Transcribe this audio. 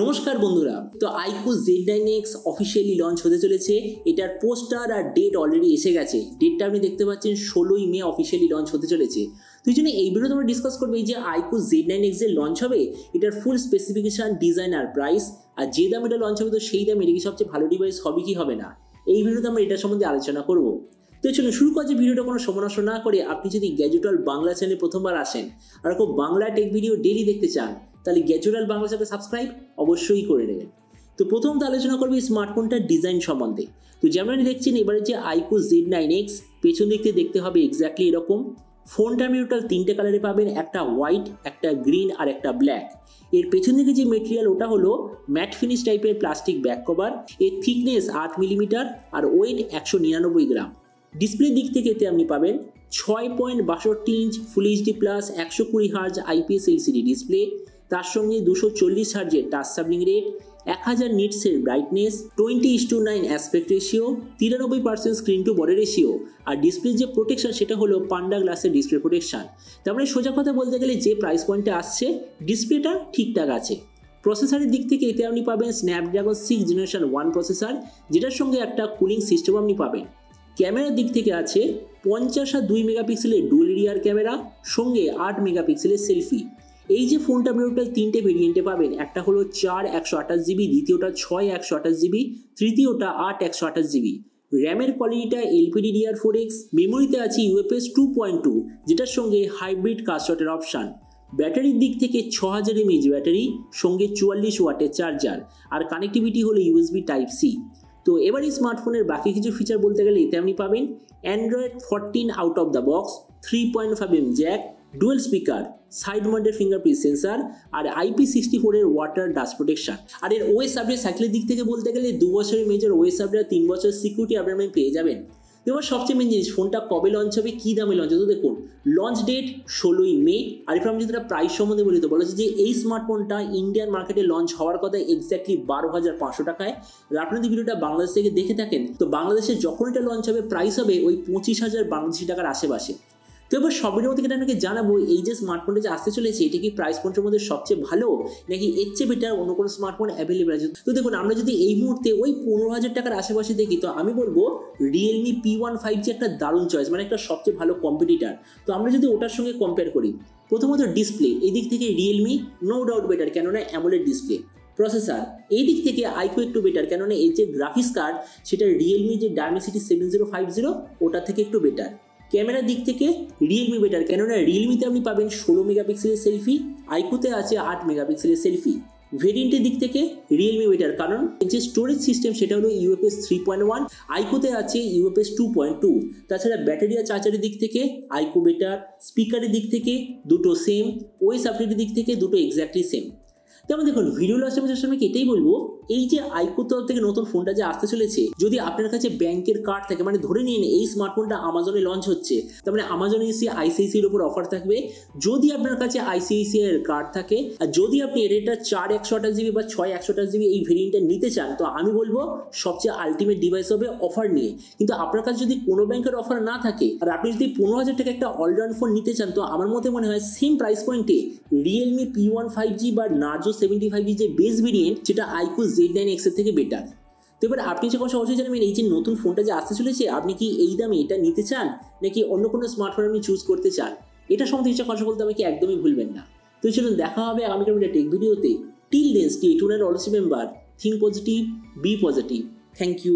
নমস্কার বন্ধুরা, তো আইকো Z9X অফিসিয়ালি লঞ্চ হতে চলেছে। এটার পোস্টার আর ডেট অলরেডি এসে গেছে। ডেটটা আপনি দেখতে পাচ্ছেন 16ই মে অফিসিয়ালি লঞ্চ হতে চলেছে। তো এই জন্য এই ভিডিওতে আমরা ডিসকাস করবো এই যে আইকো Z9X যে লঞ্চ হবে এটার ফুল স্পেসিফিকেশন, ডিজাইন আর প্রাইস, আর যে দাম এটা লঞ্চ হবে তো সেই দাম এটা কি সবচেয়ে ভালো ডিভাইস হবে কি হবে না, এই ভিডিওতে আমরা এটার সম্বন্ধে আলোচনা করবো। তো চলুন শুরু করা যে ভিডিওটা কোনো সময় নষ্ট না করে, আপনি যদি গ্যাজেটওয়াল বাংলা চ্যানেলে প্রথমবার আসেন আর খুব বাংলা টেক ভিডিও ডেইলি দেখতে চান তাহলে গ্যাজেটওয়াল বাংলা চ্যানেল সাবস্ক্রাইব অবশ্যই করে নেবেন। তো প্রথমত আলোচনা করবো স্মার্টফোনটার ডিজাইন সম্বন্ধে। তো যেমন দেখছেন এবারে যে আইকো Z9X পেছন দিক থেকে দেখতে হবে এক্স্যাক্টলি এরকম। ফোনটা আপনি টোটাল তিনটে কালারে পাবেন, একটা হোয়াইট, একটা গ্রিন আর একটা ব্ল্যাক। এর পেছন দিকে যে মেটেরিয়াল ওটা হলো ম্যাট ফিনিশ টাইপের প্লাস্টিক ব্যাক কভার। এর থিকনেস 8 মিলিমিটার আর ওয়েট 199 গ্রাম। ডিসপ্লে দিক থেকে এতে আপনি পাবেন 6.62 inch full HD plus 120 hertz IPS LCD display, তার সঙ্গে 240 হার্জের টাচ সাবলিং রেট, 1000 নিটসের brightness, 20:9 aspect ratio, 93% screen to body ratio. আর ডিসপ্লের যে প্রোটেকশন সেটা হলো পান্ডা গ্লাসের ডিসপ্লে প্রোটেকশন। তার মানে সোজা কথা বলতে গেলে যে প্রাইস পয়েন্টে আসছে ডিসপ্লেটা ঠিকঠাক আছে। প্রসেসরের দিক থেকে এতে আপনি পাবেন স্ন্যাপড্রাগন 6 জেনারেশন 1 প্রসেসর, যেটার সঙ্গে একটা কুলিং সিস্টেম আপনি পাবেন। ক্যামেরার দিক থেকে আছে 50 আর 2 মেগাপিক্সেলের ডুয়াল রিয়ার ক্যামেরা, সঙ্গে 8 মেগাপিক্সেলের সেলফি। এই যে ফোনটা আপনি টোটাল তিনটে ভেরিয়েন্টে পাবেন, একটা হলো 4 128GB, দ্বিতীয়টা 6 128GB, তৃতীয়টা 8 128GB। র্যামের কোয়ালিটিটা LPDDR4X, মেমোরিতে আছে UFS 2.2 যেটার সঙ্গে হাইব্রিড কাস্টটের অপশান। ব্যাটারির দিক থেকে 6000 mAh ব্যাটারি, সঙ্গে 44 ওয়াটের চার্জার, আর কানেক্টিভিটি হলো USB Type-C। তো এবার এই স্মার্টফোনের বাকি কিছু ফিচার বলতে গেলে এতে আপনি পাবেন Android 14 out of the box, 3.5mm jack, dual speaker, side mounted fingerprint sensor, আর IP64 এর ওয়াটার ডাস্ট প্রোটেকশন। আর এর OS আপডেট সাইকেলের দিক থেকে বলতে গেলে 2 বছরের মেজর OS আপডেট, 3 বছর সিকিউরিটি আপডেট পেয়ে যাবেন। এবার সবচেয়ে মেন জিনিস, ফোনটা কবে লঞ্চ হবে, কী দামে লঞ্চ হবে। তো দেখুন লঞ্চ ডেট 16ই মে। আর এরপর আমি যদি প্রাইস সম্বন্ধে বলি তো বলা হচ্ছে যে এই স্মার্টফোনটা ইন্ডিয়ান মার্কেটে লঞ্চ হওয়ার কথা এক্স্যাক্টলি 12,500 টাকায়। আর আপনি যদি ভিডিওটা বাংলাদেশ থেকে দেখে থাকেন তো বাংলাদেশে যখন এটা লঞ্চ হবে প্রাইস হবে ওই 25,000 বাংলাদেশি টাকার আশেপাশে। তো এবার সবের মধ্যে এটা আপনাকে জানাবো এই যে স্মার্টফোনটা যে আসতে চলেছে এটা কি প্রাইস পয়েন্টের মধ্যে সবচেয়ে ভালো নাকি এর চেয়ে বেটার অন্য কোনো স্মার্টফোন অ্যাভেলেবেল আছে। তো দেখুন আমরা যদি এই মুহূর্তে ওই 15,000 টাকার আশেপাশে দেখি তো আমি বলবো Realme P1 5G একটা দারুণ চয়েস, মানে একটা সবচেয়ে ভালো কম্পিটিটার। তো আমরা যদি ওটার সঙ্গে কম্পেয়ার করি, প্রথমত ডিসপ্লে এই দিক থেকে Realme নো ডাউট বেটার, কেননা অ্যামোলেড ডিসপ্লে। প্রসেসর এই দিক থেকে আইকো একটু বেটার, কেননা এই যে গ্রাফিক্স কার্ড সেটা Realme যে Dimensity 7050 ওটা থেকে একটু বেটার। ক্যামেরার দিক থেকে Realme বেটার, কেননা Realme-তে আপনি পাবেন 16 মেগাপিক্সেলের সেলফি, আইকোতে আছে 8 মেগাপিক্সেলের সেলফি। ভেরিয়েন্টের দিক থেকে Realme বেটার, কারণ যে স্টোরেজ সিস্টেম সেটা হলো UFS 3.1, আইকোতে আছে UFS 2.2। তাছাড়া ব্যাটারি আর চার্জারের দিক থেকে আইকো বেটার, স্পিকারের দিক থেকে দুটো সেম, OS আপডেটের দিক থেকে দুটো এক্স্যাক্টলি সেম। যেমন দেখুন ভিডিও লাস্ট আমি এটাই বলবো, এই যে আইকো তরফ থেকে নতুন ফোনটা যে আসতে চলেছে, যদি আপনার কাছে ব্যাংকের কার্ড থাকে, মানে ধরে নিন এই স্মার্টফোনটা আমাজনে লঞ্চ হচ্ছে, তার মানে আমাজনে এসে ICICI এর উপর অফার থাকবে। যদি আপনার কাছে ICICI এর কার্ড থাকে আর যদি আপনি এটা 4 128GB বা 6 128GB এই ভেরিয়েন্টটা নিতে চান তো আমি বলবো সবচেয়ে আলটিমেট ডিভাইস হবে অফার নিয়ে। কিন্তু আপনার কাছে যদি কোনো ব্যাংকের অফার না থাকে আর আপনি যদি 15,000 টাকা একটা অলরাউন্ড ফোন নিতে চান তো আমার মতে মনে হয় সেম প্রাইস পয়েন্টে Realme P1 5G বা Narzo 75G যে বেস ভেরিয়েন্ট সেটা আইকো Z9X এর থেকে বেটার। তো এবার আপনি যখন অবশ্যই জানাবেন এই যে নতুন ফোনটা যে আসতে চলেছে আপনি কি এই দামে এটা নিতে চান নাকি অন্য কোনো স্মার্টফোন আপনি চুজ করতে চান, এটা সম্বন্ধে ইচ্ছা কথা বলতে আমাকে একদমই ভুলবেন না। তো চলুন দেখা হবে আগামীকাল টেক ভিডিওতে। Till then stay tuned, always remember, think positive, be positive. Thank you.